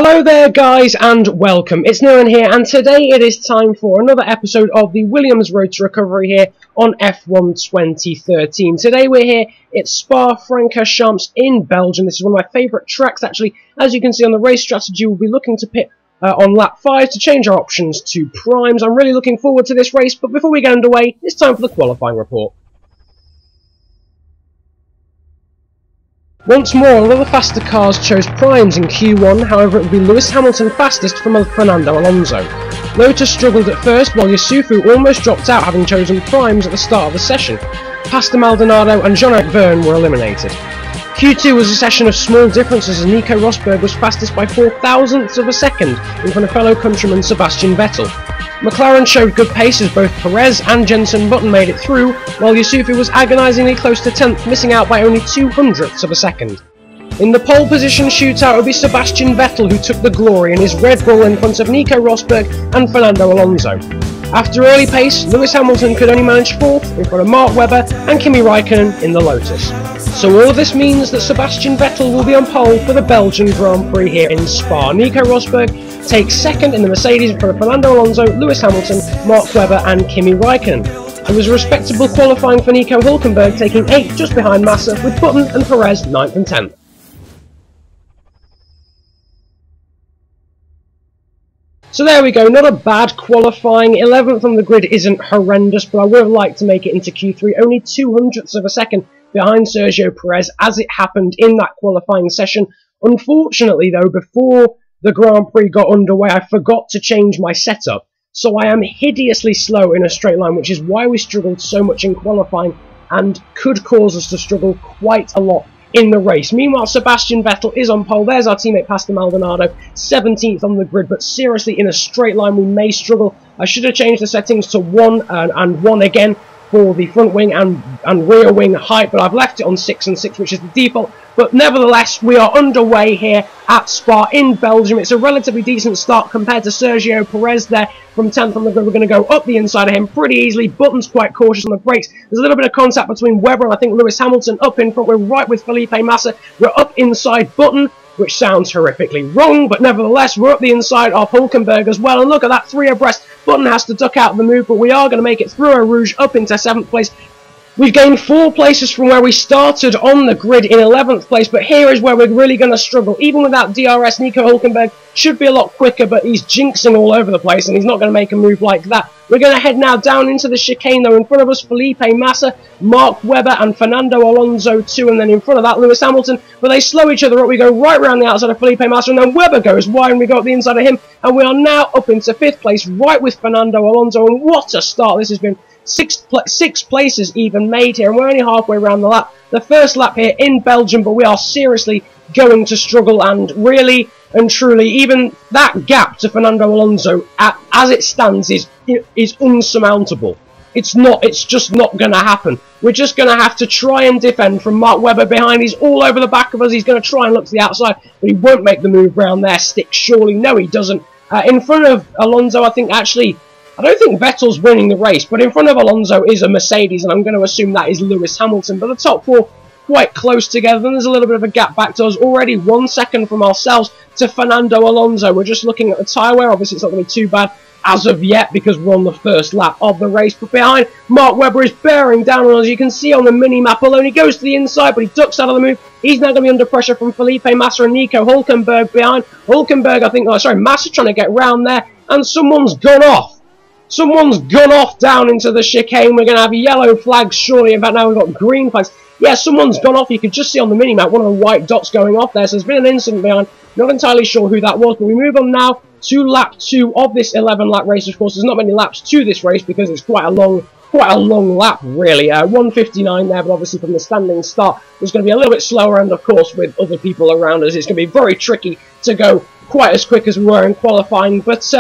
Hello there guys and welcome, it's Lorn here and today it is time for another episode of the Williams Road to Recovery here on F1 2013. Today we're here at Spa-Francorchamps in Belgium. This is one of my favourite tracks actually. As you can see on the race strategy, we'll be looking to pit on lap 5 to change our options to primes. I'm really looking forward to this race, but before we get underway, it's time for the qualifying report. Once more, a lot of the faster cars chose primes in Q1, however it would be Lewis Hamilton fastest from Fernando Alonso. Lotus struggled at first, while Yusufu almost dropped out having chosen primes at the start of the session. Pastor Maldonado and Jean-Eric Vergne were eliminated. Q2 was a session of small differences as Nico Rosberg was fastest by 0.04 of a second in front of fellow countryman Sebastian Vettel. McLaren showed good pace as both Perez and Jenson Button made it through, while Yusufu was agonisingly close to 10th, missing out by only 0.02 of a second. In the pole position shootout, it would be Sebastian Vettel who took the glory in his Red Bull in front of Nico Rosberg and Fernando Alonso. After early pace, Lewis Hamilton could only manage 4th in front of Mark Webber and Kimi Raikkonen in the Lotus. So all of this means that Sebastian Vettel will be on pole for the Belgian Grand Prix here in Spa. Nico Rosberg takes 2nd in the Mercedes in front of Fernando Alonso, Lewis Hamilton, Mark Webber and Kimi Raikkonen. It was a respectable qualifying for Nico Hülkenberg, taking 8th just behind Massa, with Button and Perez 9th and 10th. So there we go, not a bad qualifying. 11th on the grid isn't horrendous, but I would have liked to make it into Q3, only 0.02 of a second behind Sergio Perez, as it happened in that qualifying session. Unfortunately though, before the Grand Prix got underway, I forgot to change my setup, so I am hideously slow in a straight line, which is why we struggled so much in qualifying and could cause us to struggle quite a lot in the race. Meanwhile, Sebastian Vettel is on pole. There's our teammate Pastor Maldonado, 17th on the grid, but seriously, in a straight line we may struggle. I should have changed the settings to 1 and 1 again for the front wing and rear wing height, but I've left it on 6 and 6, which is the default. But nevertheless, we are underway here at Spa in Belgium. It's a relatively decent start compared to Sergio Perez there from 10th on the grid. We're going to go up the inside of him pretty easily. Button's quite cautious on the brakes. There's a little bit of contact between Webber and I think Lewis Hamilton up in front. We're right with Felipe Massa. We're up inside Button, which sounds horrifically wrong, but nevertheless, we're up the inside of Hülkenberg as well. And look at that, 3 abreast. Button has to duck out of the move, but we are going to make it through a Rouge up into 7th place. We've gained 4 places from where we started on the grid in 11th place, but here is where we're really going to struggle. Even without DRS, Nico Hülkenberg should be a lot quicker, but he's jinxing all over the place, and he's not going to make a move like that. We're going to head now down into the chicane, though. In front of us, Felipe Massa, Mark Webber, and Fernando Alonso too, and then in front of that, Lewis Hamilton. But they slow each other up. We go right around the outside of Felipe Massa, and then Webber goes wide, and we go up the inside of him, and we are now up into 5th place, right with Fernando Alonso, and what a start this has been. 6 places even made here, and we're only halfway around the lap. The first lap here in Belgium, but we are seriously going to struggle, and really and truly, even that gap to Fernando Alonso, as it stands, is unsurmountable. It's just not going to happen. We're just going to have to try and defend from Mark Webber behind. He's all over the back of us. He's going to try and look to the outside, but he won't make the move round there. Stick, surely. No, he doesn't. In front of Alonso, I don't think Vettel's winning the race, but in front of Alonso is a Mercedes, and I'm going to assume that is Lewis Hamilton. But the top 4 quite close together, and there's a little bit of a gap back to us. Already 1 second from ourselves to Fernando Alonso. We're just looking at the tyre wear. Obviously, it's not going to be too bad as of yet because we're on the first lap of the race. But behind, Mark Webber is bearing down on us. You can see on the mini-map, although he goes to the inside, but he ducks out of the move. He's now going to be under pressure from Felipe Massa and Nico Hülkenberg behind. Hülkenberg, Massa trying to get round there, and someone's gone off. Someone's gone off down into the chicane. We're going to have yellow flags, surely. In fact, now we've got green flags. Yeah, someone's gone off. You could just see on the mini-map one of the white dots going off there. So there's been an incident behind. Not entirely sure who that was, but we move on now to lap 2 of this 11-lap race. Of course, there's not many laps to this race because it's quite a long lap, really. 1:59 there, but obviously from the standing start, it's going to be a little bit slower. And of course, with other people around us, it's going to be very tricky to go quite as quick as we were in qualifying. But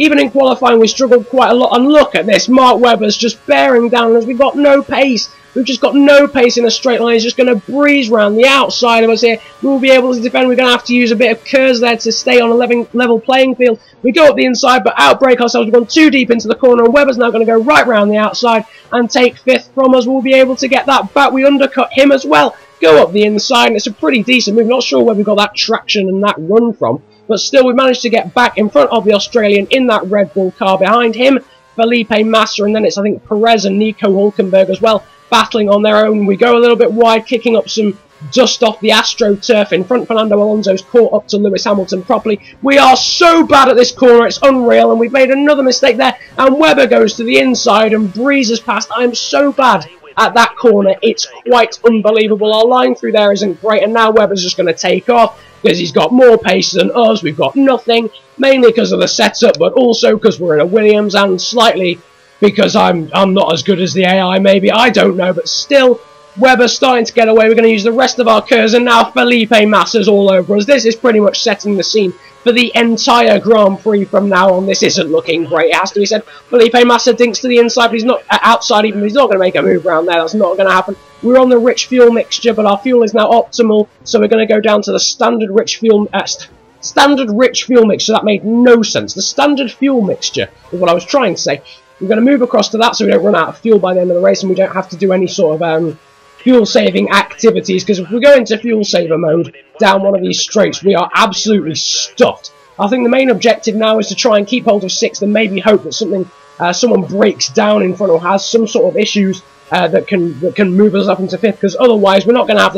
even in qualifying, we struggled quite a lot. And look at this. Mark Webber's just bearing down on us. We've got no pace. We've just got no pace in a straight line. He's just going to breeze round the outside of us here. We'll be able to defend. We're going to have to use a bit of curves there to stay on a level playing field. We go up the inside, but outbrake ourselves. We've gone too deep into the corner, and Webber's now going to go right round the outside and take 5th from us. We'll be able to get that back. We undercut him as well. Go up the inside, and it's a pretty decent move. Not sure where we got that traction and that run from. but still we managed to get back in front of the Australian in that Red Bull car. Behind him, Felipe Massa, and then it's, I think, Perez and Nico Hülkenberg as well, battling on their own. We go a little bit wide, kicking up some dust off the AstroTurf in front. Fernando Alonso's caught up to Lewis Hamilton properly. We are so bad at this corner, it's unreal, and we've made another mistake there, and Webber goes to the inside and breezes past. I'm so bad at that corner, it's quite unbelievable. Our line through there isn't great, and now Webber's just going to take off because he's got more pace than us. We've got nothing, mainly because of the setup, but also because we're in a Williams, and slightly because I'm not as good as the AI, maybe, I don't know, but still, Webber's starting to get away. We're going to use the rest of our curves, and now Felipe Massa's all over us. This is pretty much setting the scene for the entire Grand Prix from now on. This isn't looking great, it has to be said. Felipe Massa dinks to the inside, but he's not outside even. He's not going to make a move around there. That's not going to happen. We're on the rich fuel mixture, but our fuel is now optimal, so we're going to go down to the standard rich fuel mixture. That made no sense. The standard fuel mixture is what I was trying to say. We're going to move across to that so we don't run out of fuel by the end of the race, and we don't have to do any sort of fuel saving activities, because if we go into fuel saver mode down one of these straights, we are absolutely stuffed. I think the main objective now is to try and keep hold of 6th and maybe hope that someone breaks down in front or has some sort of issues that can move us up into 5th, because otherwise we're not going to have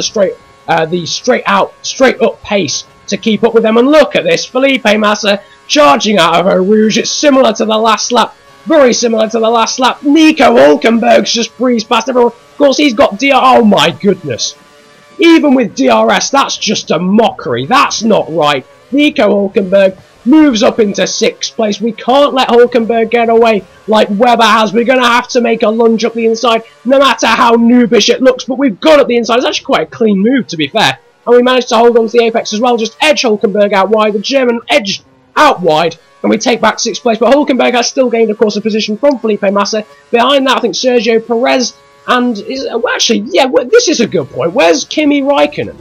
the straight up pace to keep up with them. And look at this, Felipe Massa charging out of Eau Rouge. It's similar to the last lap. Very similar to the last lap. Nico Hülkenberg's just breezed past everyone. Of course, he's got DR. Oh my goodness. Even with DRS, that's just a mockery. That's not right. Nico Hülkenberg moves up into 6th place. We can't let Hülkenberg get away like Webber has. We're going to have to make a lunge up the inside, no matter how noobish it looks. But we've got up the inside. It's actually quite a clean move, to be fair. And we managed to hold on to the apex as well. Just edge Hülkenberg out wide. The German edged out wide. And we take back 6th place, but Hülkenberg has still gained, of course, a position from Felipe Massa. Behind that, I think Sergio Perez, and this is a good point. Where's Kimi Räikkönen?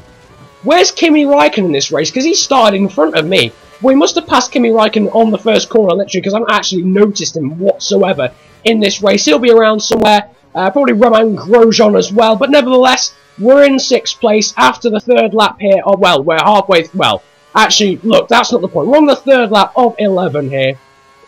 Where's Kimi Räikkönen in this race? Because he started in front of me. We must have passed Kimi Räikkönen on the first corner, literally, because I haven't actually noticed him whatsoever in this race. He'll be around somewhere, probably Romain Grosjean as well, but nevertheless, we're in 6th place after the 3rd lap here. Oh, well, we're halfway, actually, look, that's not the point. We're on the 3rd lap of 11 here,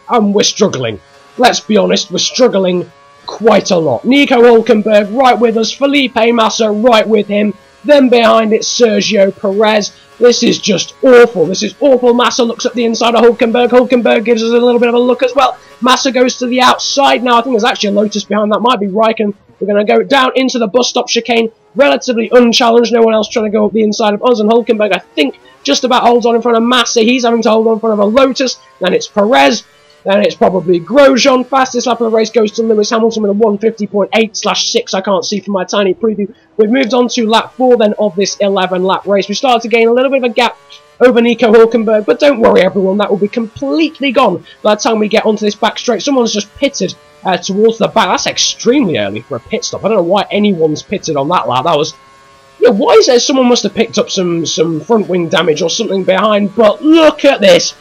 and we're struggling. Let's be honest, we're struggling quite a lot. Nico Hülkenberg right with us, Felipe Massa right with him, then behind it Sergio Perez. This is just awful. This is awful. Massa looks at the inside of Hülkenberg. Hülkenberg gives us a little bit of a look as well. Massa goes to the outside now. I think there's actually a Lotus behind that. Might be Räikkönen. We're going to go down into the bus stop chicane, relatively unchallenged. No one else trying to go up the inside of us, and Hülkenberg, I think, just about holds on in front of Massa. He's having to hold on in front of a Lotus. Then it's Perez. Then it's probably Grosjean. Fastest lap of the race goes to Lewis Hamilton with a 150.8/6. I can't see from my tiny preview. We've moved on to lap 4 then of this 11-lap race. We started to gain a little bit of a gap over Nico Hülkenberg, but don't worry everyone, that will be completely gone by the time we get onto this back straight. Someone's just pitted towards the back. That's extremely early for a pit stop. I don't know why anyone's pitted on that lap. That was... yeah, why is there someone must have picked up some front wing damage or something behind, but look at this.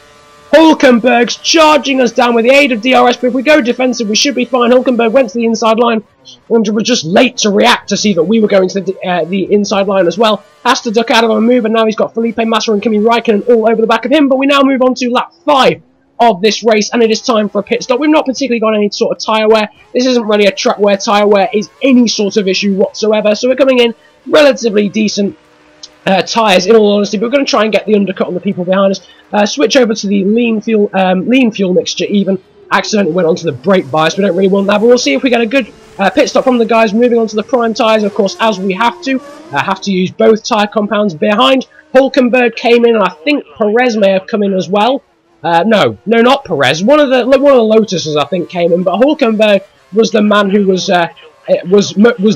Hülkenberg's charging us down with the aid of DRS, but if we go defensive, we should be fine. Hülkenberg went to the inside line and was just late to react to see that we were going to the inside line as well. Has to duck out of a move, and now he's got Felipe Massa and Kimi Räikkönen all over the back of him, but we now move on to lap 5 of this race, and it is time for a pit stop. We've not particularly got any sort of tyre wear. This isn't really a track where tyre wear is any sort of issue whatsoever, so we're coming in relatively decent tyres, in all honesty, but we're going to try and get the undercut on the people behind us. Switch over to the lean fuel mixture even. Accidentally went onto the brake bias, we don't really want that, but we'll see if we get a good pit stop from the guys. Moving on to the prime tyres, of course, as we have to use both tyre compounds behind. Hülkenberg came in, and I think Perez may have come in as well. No, not Perez. One of the Lotuses, I think, came in, but Hülkenberg was the man who was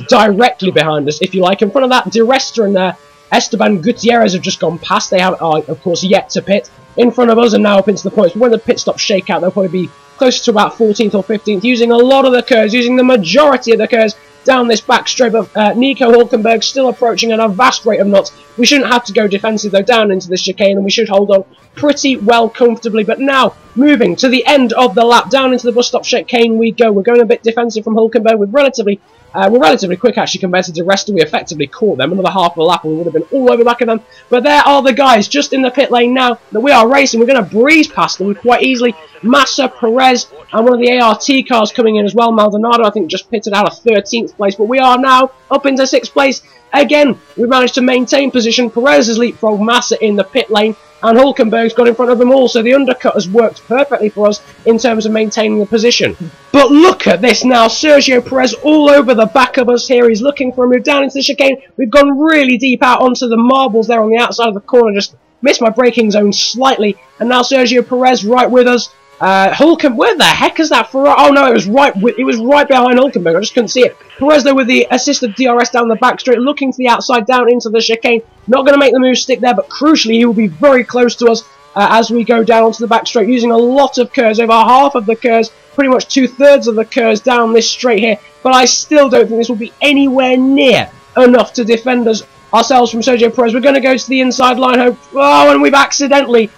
directly behind us, if you like. In front of that, Di Resta and Esteban Gutierrez have just gone past. They are, of course, yet to pit in front of us and now up into the points. When the pit stops shake out, they'll probably be closer to about 14th or 15th, using a lot of the curves, using the majority of the curves down this back straight of Nico Hülkenberg, still approaching at a vast rate of knots. We shouldn't have to go defensive, though, down into the chicane, and we should hold on pretty well comfortably. But now, moving to the end of the lap, down into the bus stop chicane we go. We're going a bit defensive from Hülkenberg with relatively We're relatively quick actually compared to the rest, and we effectively caught them. Another half of a lap and we would have been all over the back of them. But there are the guys just in the pit lane now that we are racing. We're going to breeze past them quite easily. Massa, Perez, and one of the ART cars coming in as well. Maldonado, I think, just pitted out of 13th place, but we are now up into 6th place. Again, we managed to maintain position. Perez has leapfrogged Massa in the pit lane, and Hulkenberg's got in front of them all, so the undercut has worked perfectly for us in terms of maintaining the position. But look at this now, Sergio Perez all over the back of us here. He's looking for a move down into the chicane. We've gone really deep out onto the marbles there on the outside of the corner, just missed my braking zone slightly, and now Sergio Perez right with us. Hulkenberg, where the heck is that Ferrari? Oh no, it was right behind Hulkenberg. I just couldn't see it. Perez though with the assisted DRS down the back straight, looking to the outside down into the chicane. Not going to make the move stick there, but crucially he will be very close to us as we go down onto the back straight, using a lot of curves, over half of the curves, pretty much 2/3 of the curves down this straight here. But I still don't think this will be anywhere near enough to defend ourselves from Sergio Perez. We're going to go to the inside line. Oh, and we've accidentally.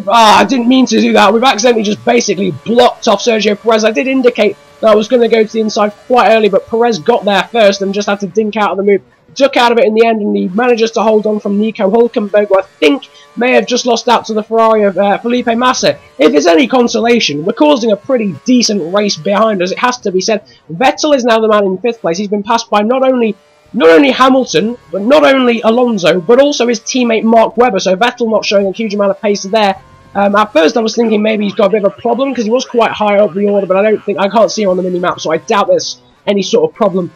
I didn't mean to do that. We've accidentally just basically blocked off Sergio Perez. I did indicate that I was going to go to the inside quite early, but Perez got there first and just had to dink out of the move. Duck out of it in the end, and he manages to hold on from Nico Hulkenberg, who I think may have just lost out to the Ferrari of Felipe Massa. If it's any consolation, we're causing a pretty decent race behind us, it has to be said. Vettel is now the man in 5th place. He's been passed by not only Hamilton, but not only Alonso, but also his teammate Mark Webber, so Vettel not showing a huge amount of pace there. At first I was thinking maybe he's got a bit of a problem, because he was quite high up the order, but I can't see him on the mini-map, so I doubt there's any sort of problem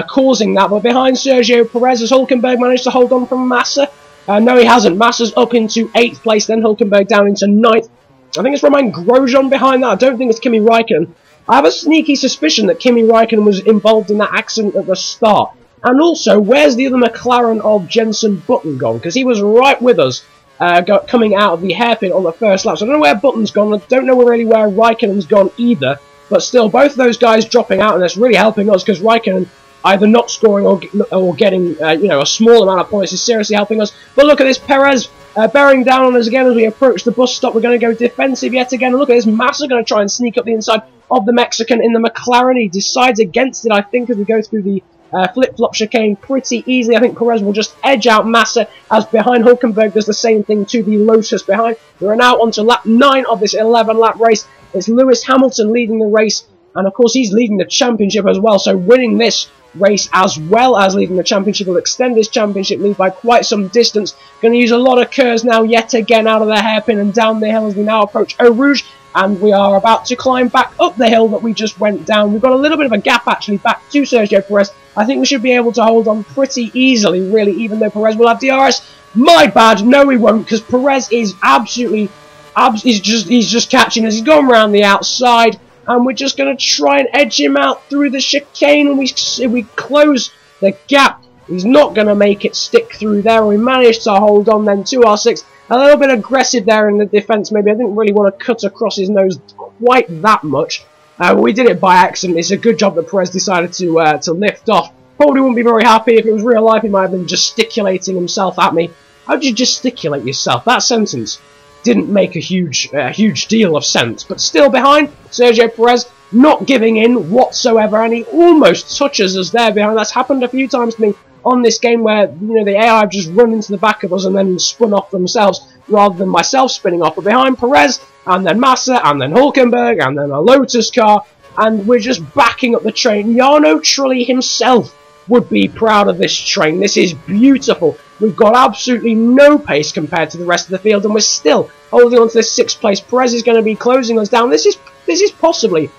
causing that. But behind Sergio Perez, has Hulkenberg managed to hold on from Massa? No, he hasn't. Massa's up into 8th place, then Hulkenberg down into 9th. I think it's Romain Grosjean behind that. I don't think it's Kimi Räikkönen. I have a sneaky suspicion that Kimi Räikkönen was involved in that accident at the start. And also, where's the other McLaren of Jenson Button gone? Because he was right with us coming out of the hairpin on the first lap. So I don't know where Button's gone. I don't know really where Räikkönen's gone either. But still, both of those guys dropping out, and that's really helping us, because Räikkönen either not scoring or getting a small amount of points is seriously helping us. But look at this, Perez bearing down on us again as we approach the bus stop. We're going to go defensive yet again. And look at this, Massa going to try and sneak up the inside of the Mexican in the McLaren. He decides against it, I think, as we go through the flip-flop chicane pretty easily. I think Perez will just edge out Massa, as behind Hulkenberg does the same thing to the Lotus behind. We're now on to lap 9 of this 11-lap race. It's Lewis Hamilton leading the race, and of course he's leading the championship as well, so winning this race as well as leading the championship will extend his championship lead by quite some distance. Going to use a lot of curves now yet again out of the hairpin and down the hill as we now approach Eau Rouge, and we are about to climb back up the hill that we just went down. We've got a little bit of a gap actually back to Sergio Perez. I think we should be able to hold on pretty easily, really, even though Perez will have DRS. My bad, no he won't, because Perez is absolutely, he's just catching us. He's gone around the outside, and we're just going to try and edge him out through the chicane, and we close the gap. He's not going to make it stick through there. We managed to hold on then to our 6th. A little bit aggressive there in the defence, maybe. I didn't really want to cut across his nose quite that much. We did it by accident. It's a good job that Perez decided to lift off. Probably wouldn't be very happy if it was real life. He might have been gesticulating himself at me. How do you gesticulate yourself? That sentence didn't make a huge deal of sense. But still behind, Sergio Perez not giving in whatsoever, and he almost touches us there behind. That's happened a few times to me on this game, where the AI have just run into the back of us and then spun off themselves rather than myself spinning off. But behind Perez, and then Massa, and then Hulkenberg, and then a Lotus car, and we're just backing up the train. Jarno Trulli himself would be proud of this train. This is beautiful. We've got absolutely no pace compared to the rest of the field, and we're still holding on to this 6th place. Perez is going to be closing us down. This is possibly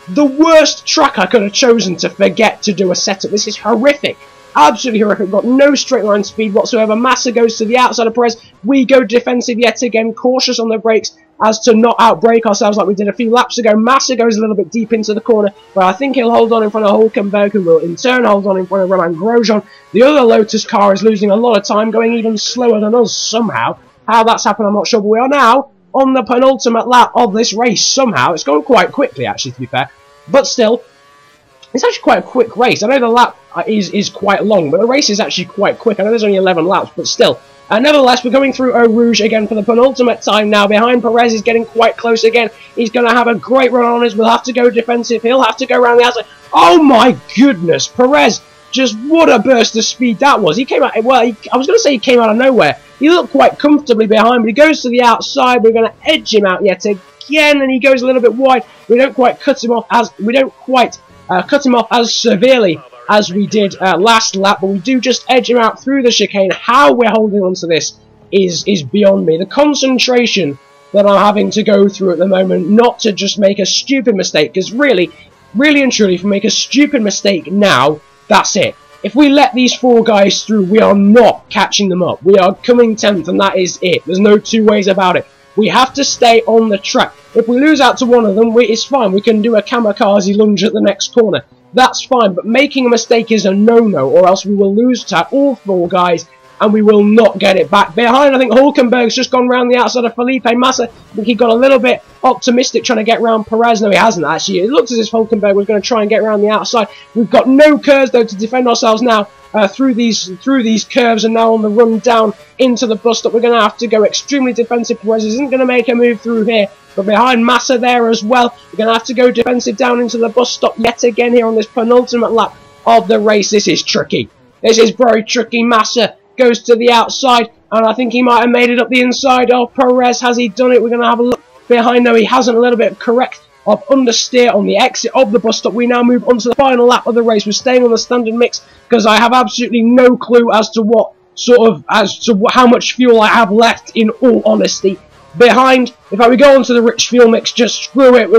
the worst track I could have chosen to forget to do a setup. This is horrific. Absolutely horrific. We've got no straight line speed whatsoever. Massa goes to the outside of Perez. We go defensive yet again, cautious on the brakes as to not outbrake ourselves like we did a few laps ago. Massa goes a little bit deep into the corner, but I think he'll hold on in front of Hulkenberg, who will in turn hold on in front of Romain Grosjean. The other Lotus car is losing a lot of time, going even slower than us somehow. How that's happened, I'm not sure, but we are now on the penultimate lap of this race somehow. It's gone quite quickly, actually, to be fair, but still, it's actually quite a quick race. I know the lap is quite long, but the race is actually quite quick. I know there's only 11 laps, but still, Nevertheless, we're going through Eau Rouge again for the penultimate time now. Behind Perez is getting quite close again. He's going to have a great run on us. We'll have to go defensive. He'll have to go around the outside. Oh my goodness, Perez, just what a burst of speed that was. He came out, well, I was going to say he came out of nowhere. He looked quite comfortably behind, but he goes to the outside. We're going to edge him out yet again, and he goes a little bit wide. We don't quite cut him off as severely as we did last lap, but we do just edge him out through the chicane. How we're holding on to this is beyond me. The concentration that I'm having to go through at the moment, not to just make a stupid mistake, because really and truly, if we make a stupid mistake now, that's it. If we let these 4 guys through, we are not catching them up. We are coming 10th, and that is it. There's no two ways about it. We have to stay on the track. If we lose out to one of them, it's fine. We can do a kamikaze lunge at the next corner. That's fine, but making a mistake is a no-no, or else we will lose to all 4 guys, and we will not get it back. Behind, I think Hulkenberg's just gone round the outside of Felipe Massa. I think he got a little bit optimistic trying to get round Perez. No, he hasn't, actually. It looks as if Hulkenberg was going to try and get around the outside. We've got no curves, though, to defend ourselves now through these curves, and now on the run down into the bus stop. We're going to have to go extremely defensive. Perez isn't going to make a move through here. But behind Massa there as well, we're going to have to go defensive down into the bus stop yet again here on this penultimate lap of the race. This is tricky. This is very tricky. Massa goes to the outside, and I think he might have made it up the inside of Perez. Has he done it? We're going to have a look behind. No, he hasn't. A little bit correct of understeer on the exit of the bus stop. We now move on to the final lap of the race. We're staying on the standard mix because I have absolutely no clue as to how much fuel I have left, in all honesty. Behind, if we go onto the rich fuel mix, just screw it. We're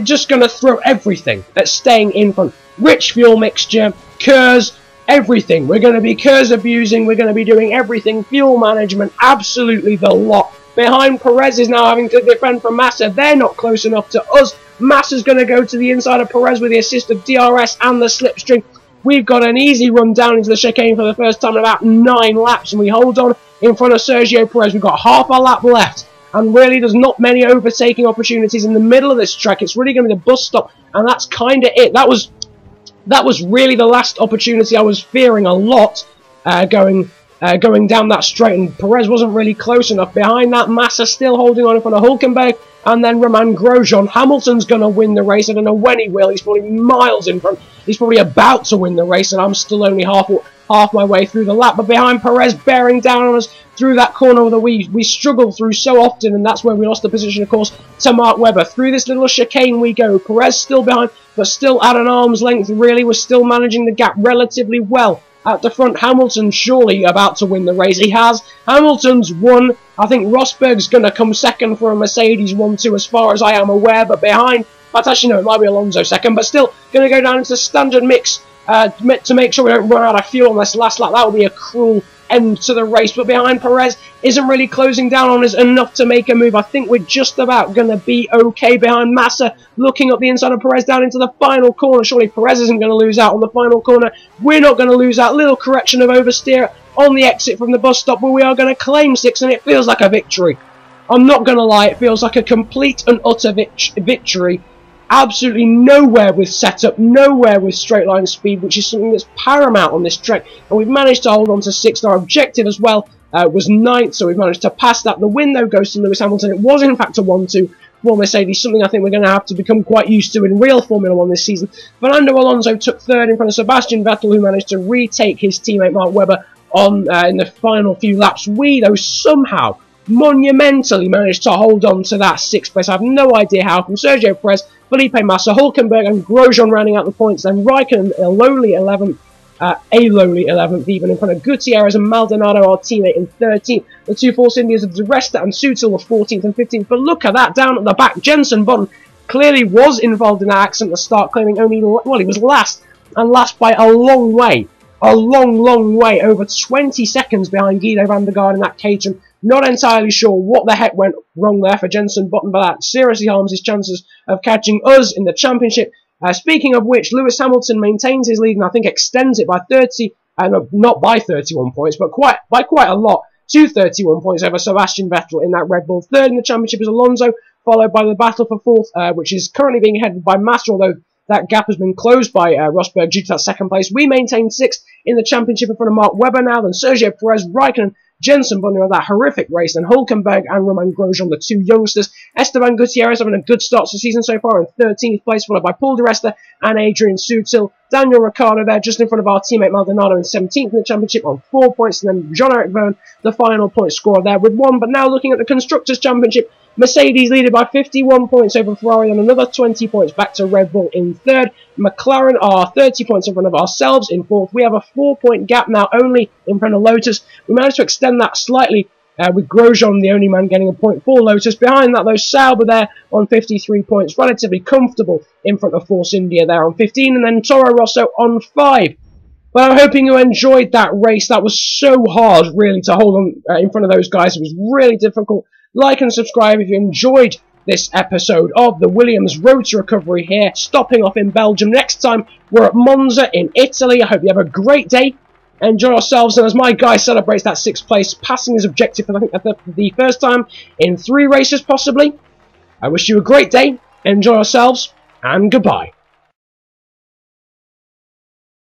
just gonna throw everything at staying in front. Rich fuel mixture, Kers, everything. We're gonna be Kers abusing. We're gonna be doing everything. Fuel management, absolutely the lot. Behind, Perez is now having to defend from Massa. They're not close enough to us. Massa's gonna go to the inside of Perez with the assist of DRS and the slipstream. We've got an easy run down into the chicane for the first time in about 9 laps, and we hold on in front of Sergio Perez. We've got half a lap left, and really there's not many overtaking opportunities in the middle of this track. It's really going to be the bus stop, and that's kind of it. That was really the last opportunity I was fearing a lot going down that straight, and Perez wasn't really close enough. Behind that, Massa still holding on in front of Hulkenberg, and then Romain Grosjean. Hamilton's going to win the race. I don't know when he will. He's probably miles in front. He's probably about to win the race, and I'm still only half my way through the lap. But behind, Perez bearing down on us through that corner that we struggle through so often, and that's where we lost the position, of course, to Mark Webber. Through this little chicane we go. Perez still behind, but still at an arm's length, really. We're still managing the gap relatively well. At the front, Hamilton surely about to win the race. He has. Hamilton's won. I think Rosberg's going to come second for a Mercedes 1-2 as far as I am aware. But behind, but actually no, it might be Alonso second. But still going to go down into the standard mix to make sure we don't run out of fuel on this last lap. That would be a cruel end to the race. But behind, Perez isn't really closing down on us enough to make a move. I think we're just about going to be okay. Behind, Massa looking up the inside of Perez down into the final corner. Surely Perez isn't going to lose out on the final corner. We're not going to lose out. Little correction of oversteer on the exit from the bus stop, but we are going to claim 6, and it feels like a victory. I'm not going to lie, it feels like a complete and utter victory. Absolutely nowhere with setup, nowhere with straight line speed, which is something that's paramount on this track, and we've managed to hold on to 6th. Our objective as well was 9th, so we've managed to pass that. The win, though, goes to Lewis Hamilton. It was, in fact, a 1-2 for Mercedes, something I think we're going to have to become quite used to in real Formula 1 this season. Fernando Alonso took 3rd in front of Sebastian Vettel, who managed to retake his teammate Mark Webber on in the final few laps. We, though, somehow monumentally managed to hold on to that 6th place. I have no idea how. From Sergio Perez, Felipe Massa, Hulkenberg and Grosjean rounding out the points, then Raikkonen a lowly 11th, even in front of Gutierrez and Maldonado, our teammate, in 13th. The 2 Force Indians of Di Resta and Sutil were 14th and 15th. But look at that, down at the back, Jenson Button clearly was involved in that accident at the start, claiming only, well, he was last, and last by a long way. A long way, over 20 seconds behind Guido van der Garde in that Caterham. Not entirely sure what the heck went wrong there for Jenson Button, but that seriously harms his chances of catching us in the championship. Speaking of which, Lewis Hamilton maintains his lead and I think extends it by 30, no, not by 31 points, but by quite a lot, to 31 points over Sebastian Vettel in that Red Bull. 3rd in the championship is Alonso, followed by the battle for 4th, which is currently being headed by Massa, although that gap has been closed by Rosberg due to that second place. We maintain 6th in the championship in front of Mark Webber now, then Sergio Perez, Raikkonen, Jenson Button with that horrific race, then Hulkenberg and Romain Grosjean, the two youngsters. Esteban Gutierrez having a good start to the season so far in 13th place, followed by Paul di Resta and Adrian Sutil. Daniel Ricciardo there just in front of our teammate Maldonado in 17th in the championship on 4 points, and then Jean-Eric Vergne, the final point scorer there with 1. But now looking at the Constructors' Championship, Mercedes leaded by 51 points over Ferrari and another 20 points back to Red Bull in 3rd. McLaren are 30 points in front of ourselves in 4th. We have a 4-point gap now only in front of Lotus. We managed to extend that slightly with Grosjean the only man getting a point for Lotus. Behind that though, Sauber there on 53 points, relatively comfortable in front of Force India there on 15, and then Toro Rosso on 5. But I'm hoping you enjoyed that race. That was so hard really to hold on in front of those guys. It was really difficult. Like and subscribe if you enjoyed this episode of the Williams Road to Recovery here, stopping off in Belgium. Next time, we're at Monza in Italy. I hope you have a great day. Enjoy yourselves. And as my guy celebrates that 6th place, passing his objective for the first time in 3 races possibly, I wish you a great day. Enjoy yourselves, and goodbye.